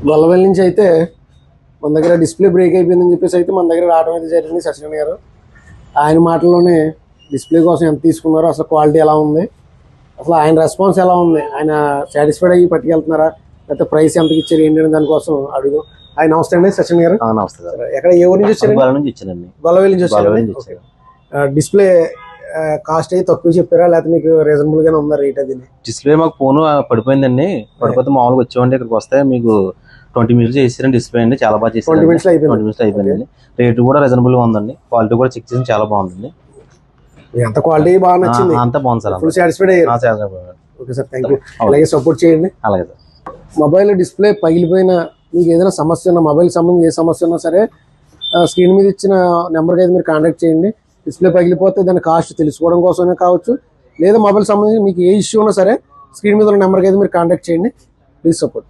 గొల్లవెల్లి నుంచి అయితే మన దగ్గర డిస్ప్లే బ్రేక్ అయిపోయిందని చెప్పేసి అయితే మన దగ్గర రావడం అయితే జరిగింది సచిన్ గారు. ఆయన మాటల్లోనే డిస్ప్లే కోసం ఎంత తీసుకున్నారో, అసలు క్వాలిటీ ఎలా ఉంది, అసలు ఆయన రెస్పాన్స్ ఎలా ఉంది, ఆయన సాటిస్ఫైడ్ అయ్యి పట్టుకెళ్తున్నారా, లేకపోతే ప్రైస్ ఎంతకి ఇచ్చారు ఏంటి అని దానికోసం అడుగు. ఆయన నమస్తే అండి సచిన్ గారు. నమస్తే సార్. ఎక్కడ ఏ ఊరి నుంచి వచ్చారు? గొల్లవెల్లి నుంచి వచ్చారు. డిస్ప్లే కాస్ట్ అయితే తక్కువ చెప్పారా, లేకపోతే మీకు రీజనబుల్ గానే ఉందా రేట్? అది డిస్ప్లే మాకు ఫోన్ పడిపోయిందండి, పడిపోతే మామూలుగా వచ్చేవండి. ఇక్కడికి వస్తే మీకు 20 minutes చేసారండి డిస్ప్లే అండి, చాలా బాగా చేశారు. 20 minutes అయిపోయిందండి. రేటు కూడా రీజనబుల్ గా ఉందండి, క్వాలిటీ కూడా చెక్ చేసి చాలా బాగుందండి. ఎంత క్వాలిటీ బాగా నచ్చింది? అంతా బాగుంది సార్. ఫుల్ సాటిస్ఫైడ్ అయ్యారు. Okay sir, thank you. అలాగే సపోర్ట్ చేయండి. అలాగే సార్. మొబైల్ డిస్ప్లే పగిలిపోయిన మీకు ఏదైనా సమస్య ఉన్నా, మొబైల్ సంబంధించి ఏ సమస్య ఉన్నా సరే స్క్రీన్ మీద ఇచ్చిన నెంబర్కి అయితే మీరు కాంటాక్ట్ చేయండి. డిస్ప్లే పగిలిపోతే దాని కాస్ట్ తెలుసుకోవడం కోసమే కావచ్చు, లేదా మొబైల్ సంబంధించి మీకు ఏ ఇష్యూ ఉన్నా సరే స్క్రీన్ మీద ఉన్న నెంబర్కి అయితే మీరు కాంటాక్ట్ చేయండి. Please support.